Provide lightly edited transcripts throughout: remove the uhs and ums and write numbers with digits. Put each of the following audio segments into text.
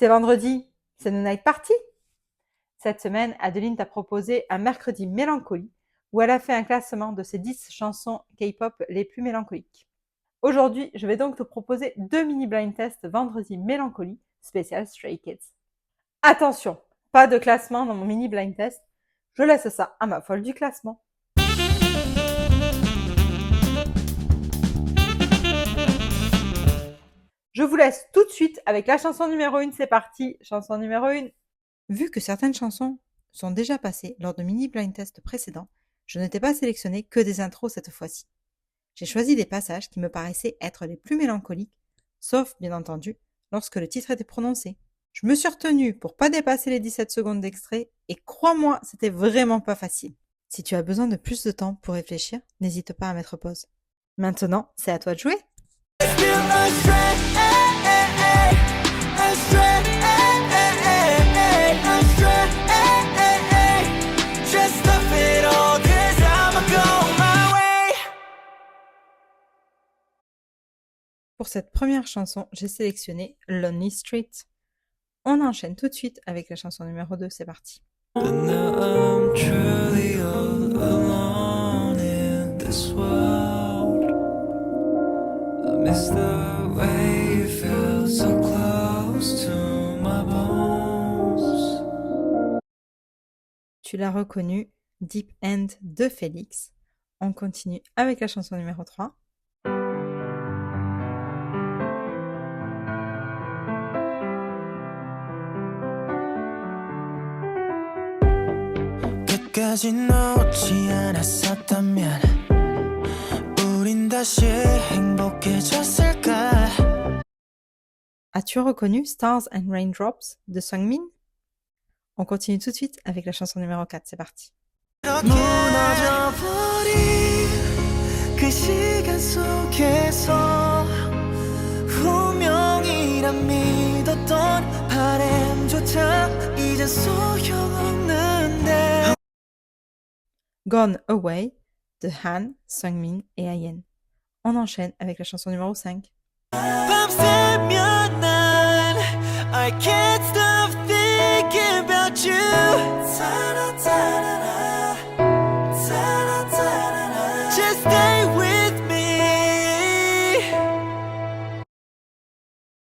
C'est vendredi, c'est nos night party. Cette semaine, Adeline t'a proposé un mercredi mélancolie où elle a fait un classement de ses 10 chansons K-pop les plus mélancoliques. Aujourd'hui, je vais donc te proposer 2 mini blind tests vendredi mélancolie spécial Stray Kids. Attention, pas de classement dans mon mini blind test, je laisse ça à ma folle du classement. Je vous laisse tout de suite avec la chanson numéro 1, c'est parti, chanson numéro 1. Vu que certaines chansons sont déjà passées lors de mini blind tests précédents, je ne t'ai pas sélectionné que des intros cette fois-ci. J'ai choisi des passages qui me paraissaient être les plus mélancoliques, sauf, bien entendu, lorsque le titre était prononcé. Je me suis retenue pour pas dépasser les 17 secondes d'extrait, et crois-moi, c'était vraiment pas facile. Si tu as besoin de plus de temps pour réfléchir, n'hésite pas à mettre pause. Maintenant, c'est à toi de jouer. Pour cette première chanson, j'ai sélectionné Lonely Street. On enchaîne tout de suite avec la chanson numéro 2, c'est parti. Tu l'as reconnu, Deep End de Félix. On continue avec la chanson numéro 3. As-tu reconnu Stars and Raindrops de Sungmin? On continue tout de suite avec la chanson numéro 4, c'est parti. Gone Away de Han, Sungmin et IN. On enchaîne avec la chanson numéro 5. I can't stop thinking about you. Just stay with me.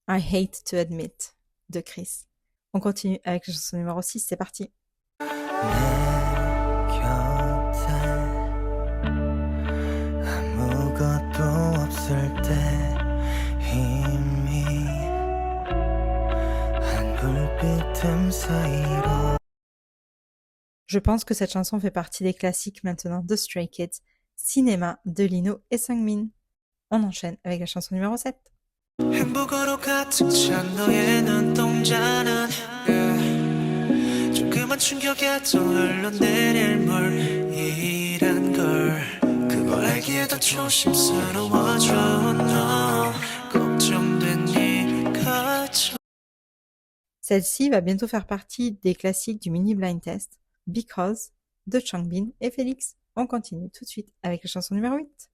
I hate to admit de Chris. On continue avec la chanson numéro 6, c'est parti. Je pense que cette chanson fait partie des classiques maintenant de Stray Kids, Cinéma de Lino et Sungmin. On enchaîne avec la chanson numéro 7. Celle-ci va bientôt faire partie des classiques du mini blind test, Because de Changbin et Félix. On continue tout de suite avec la chanson numéro 8.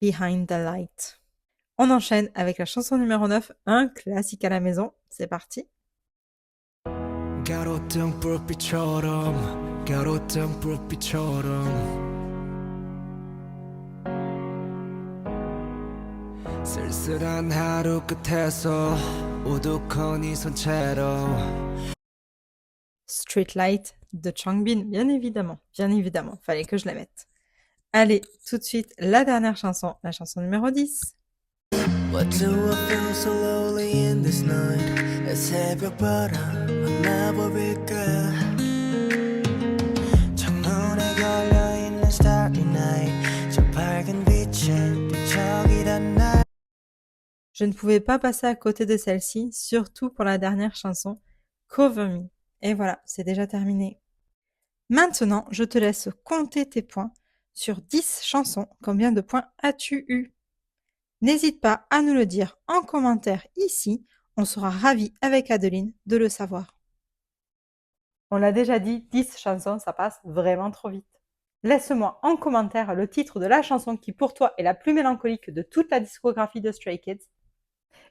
Behind the Light. On enchaîne avec la chanson numéro 9, un classique à la maison. C'est parti. Street Light de Changbin, bien évidemment, fallait que je la mette. Allez, tout de suite, la dernière chanson, la chanson numéro 10. What do I feel so lonely in this night? 새벽바람 만나버릴까? 창문에 걸려있는 starry night 저 밝은 빛을 뒤척이던 날. Je ne pouvais pas passer à côté de celle-ci, surtout pour la dernière chanson, Cover Me. Et voilà, c'est déjà terminé. Maintenant, je te laisse compter tes points. Sur 10 chansons, combien de points as-tu eu? N'hésite pas à nous le dire en commentaire ici, on sera ravis avec Adeline de le savoir. On l'a déjà dit, 10 chansons, ça passe vraiment trop vite. Laisse-moi en commentaire le titre de la chanson qui pour toi est la plus mélancolique de toute la discographie de Stray Kids.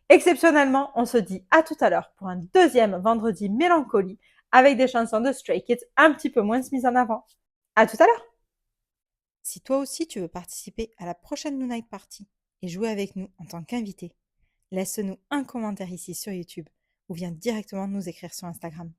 Exceptionnellement, on se dit à tout à l'heure pour un deuxième vendredi mélancolie avec des chansons de Stray Kids un petit peu moins mises en avant. À tout à l'heure. Si toi aussi tu veux participer à la prochaine New Night Party et jouer avec nous en tant qu'invité, laisse-nous un commentaire ici sur YouTube ou viens directement nous écrire sur Instagram.